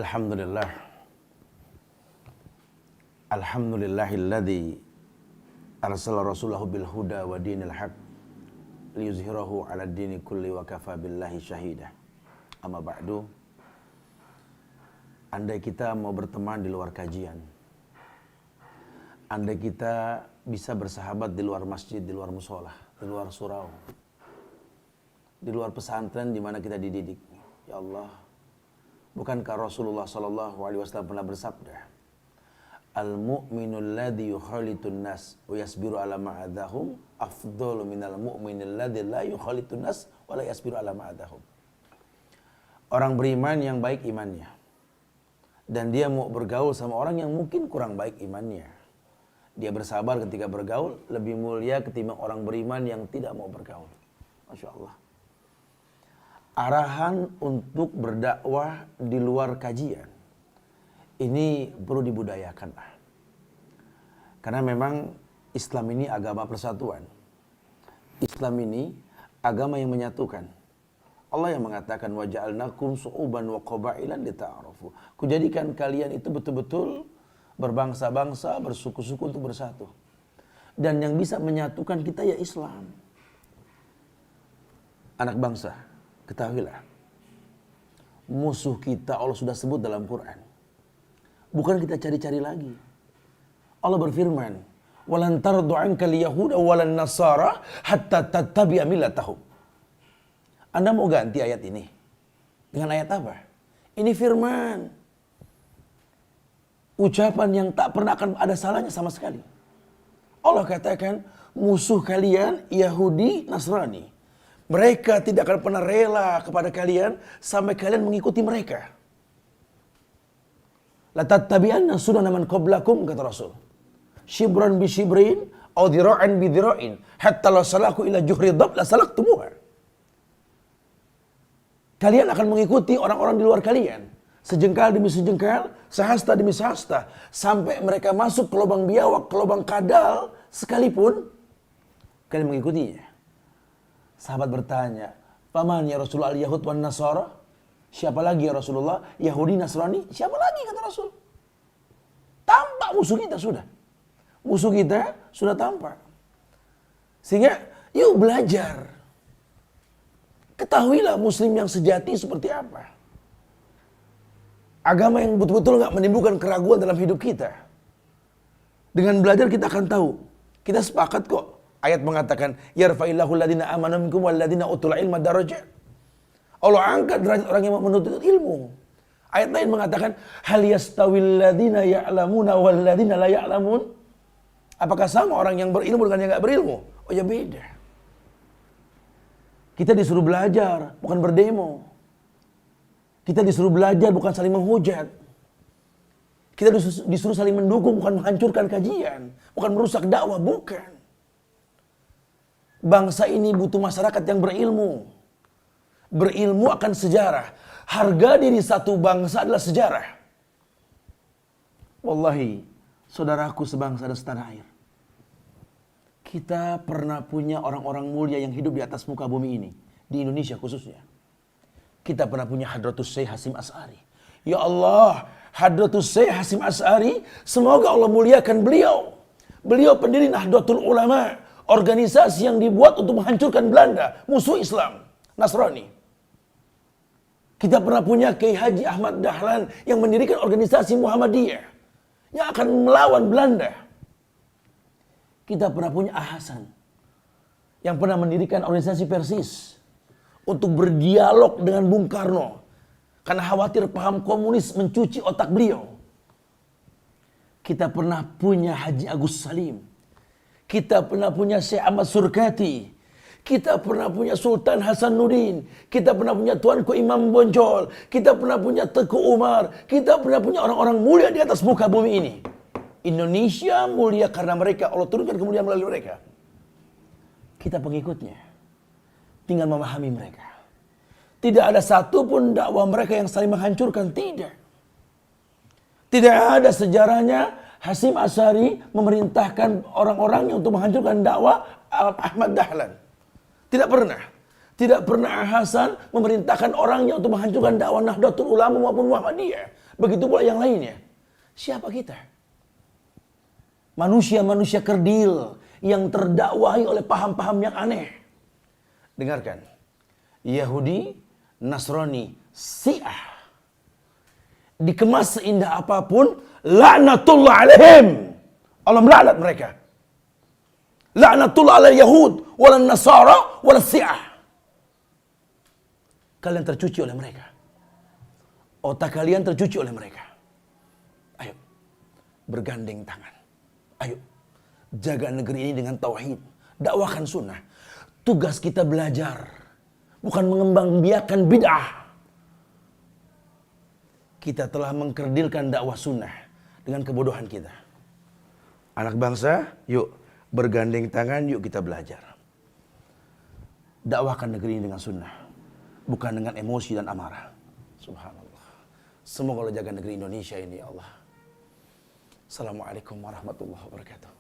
Alhamdulillah. Alhamdulillahilladzi arsala rasulahu bil huda wa dinil haq liyuzhirahu 'ala dini kulli wa kafa billahi syahida. Amma ba'du. Andai kita mau berteman di luar kajian, andai kita bisa bersahabat di luar masjid, di luar musola, di luar surau, di luar pesantren di mana kita dididik, ya Allah, bukankah Rasulullah SAW pernah bersabda, al-mu'minul ladzi yukhalitun nas wa yasbiru ala ma'adahum afdalu minal mu'minil ladzi la yukhalitun nas wa la yasbiru ala ma'adahum. Orang beriman yang baik imannya, dan dia mau bergaul sama orang yang mungkin kurang baik imannya. Dia bersabar ketika bergaul, lebih mulia ketimbang orang beriman yang tidak mau bergaul. Masya Allah. Arahan untuk berdakwah di luar kajian, ini perlu dibudayakan. Karena memang Islam ini agama persatuan. Islam ini agama yang menyatukan. Allah yang mengatakan waja'alnakum su'uban wa qabailan lita'arafu. Kujadikan kalian itu betul-betul berbangsa-bangsa, bersuku-suku untuk bersatu. Dan yang bisa menyatukan kita ya Islam. Anak bangsa, ketahuilah, musuh kita Allah sudah sebut dalam Quran. Bukan kita cari-cari lagi. Allah berfirman, "Walan tardu 'ankal yahuda walan nasara hatta tattabi'a millatahum." Anda mau ganti ayat ini dengan ayat apa? Ini firman. Ucapan yang tak pernah akan ada salahnya sama sekali. Allah katakan, musuh kalian Yahudi, Nasrani. Mereka tidak akan pernah rela kepada kalian sampai kalian mengikuti mereka. La tattabi'anna sunana man qablakum, kata Rasul. Shibran bi shibrin, aw dhira'an bi dhira'in, hatta la salaku ila juhri dhab la salaktumuha. Kalian akan mengikuti orang-orang di luar kalian. Sejengkal demi sejengkal, sehasta demi sehasta. Sampai mereka masuk ke lubang biawak, ke lubang kadal, sekalipun kalian mengikutinya. Sahabat bertanya, "Paman ya Rasulullah al-Yahud wan Nasara?" Siapa lagi ya Rasulullah? Yahudi, Nasrani? Siapa lagi kata Rasul? Tampak musuh kita sudah. Musuh kita sudah tampak. Sehingga yuk belajar. Ketahuilah muslim yang sejati seperti apa. Agama yang betul-betul gak menimbulkan keraguan dalam hidup kita. Dengan belajar kita akan tahu. Kita sepakat kok. Ayat mengatakan, yarfa'illahu alladhina amanu minkum walladhina utul ilma darajat. Allah angkat derajat orang yang menuntut ilmu. Ayat lain mengatakan, hal yastawil ladhina ya'lamuna walladhina la ya'lamun. Apakah sama orang yang berilmu dengan yang gak berilmu? Oh ya beda. Kita disuruh belajar, bukan berdemo. Kita disuruh belajar, bukan saling menghujat. Kita disuruh saling mendukung, bukan menghancurkan kajian. Bukan merusak dakwah, bukan. Bangsa ini butuh masyarakat yang berilmu. Berilmu akan sejarah. Harga diri satu bangsa adalah sejarah. Wallahi, saudaraku sebangsa dan setanah air. Kita pernah punya orang-orang mulia yang hidup di atas muka bumi ini. Di Indonesia khususnya. Kita pernah punya Hadratus Syekh Hasyim Asy'ari. Ya Allah, Hadratus Syekh Hasyim Asy'ari, semoga Allah muliakan beliau. Beliau pendiri Nahdlatul Ulama. Organisasi yang dibuat untuk menghancurkan Belanda. Musuh Islam, Nasrani. Kita pernah punya Kiai Haji Ahmad Dahlan yang mendirikan organisasi Muhammadiyah. Yang akan melawan Belanda. Kita pernah punya Hasan yang pernah mendirikan organisasi Persis untuk berdialog dengan Bung Karno karena khawatir paham komunis mencuci otak beliau. Kita pernah punya Haji Agus Salim. Kita pernah punya Syekh Ahmad Surkati. Kita pernah punya Sultan Hasanuddin. Kita pernah punya Tuanku Imam Bonjol. Kita pernah punya Teguh Umar. Kita pernah punya orang-orang mulia di atas muka bumi ini. Indonesia mulia karena mereka. Allah turunkan kemuliaan melalui mereka. Kita pengikutnya. Tinggal memahami mereka. Tidak ada satupun dakwah mereka yang saling menghancurkan. Tidak. Tidak ada sejarahnya Hasyim Asy'ari memerintahkan orang-orangnya untuk menghancurkan dakwah Ahmad Dahlan. Tidak pernah. Tidak pernah Hasan memerintahkan orangnya untuk menghancurkan dakwah Nahdlatul Ulama maupun Muhammadiyah. begitu pula yang lainnya. Siapa kita? Manusia-manusia kerdil yang terdakwahi oleh paham-paham yang aneh. Dengarkan. Yahudi, Nasrani, Syiah. Dikemas seindah apapun, laknatullah alaihim. Allah melaknat mereka. Laknatullah ala Yahud, wala Nasara, wala Syiah. Kalian tercuci oleh mereka. Otak kalian tercuci oleh mereka. Ayo, bergandeng tangan. Ayo, jaga negeri ini dengan tauhid. Dakwakan sunnah. Tugas kita belajar. Bukan mengembangbiakan bid'ah. Kita telah mengkerdilkan dakwah sunnah dengan kebodohan kita. Anak bangsa, yuk bergandeng tangan, yuk kita belajar. Dakwakan negeri ini dengan sunnah. Bukan dengan emosi dan amarah. Subhanallah. Semoga Allah jaga negeri Indonesia ini ya Allah. Assalamualaikum warahmatullahi wabarakatuh.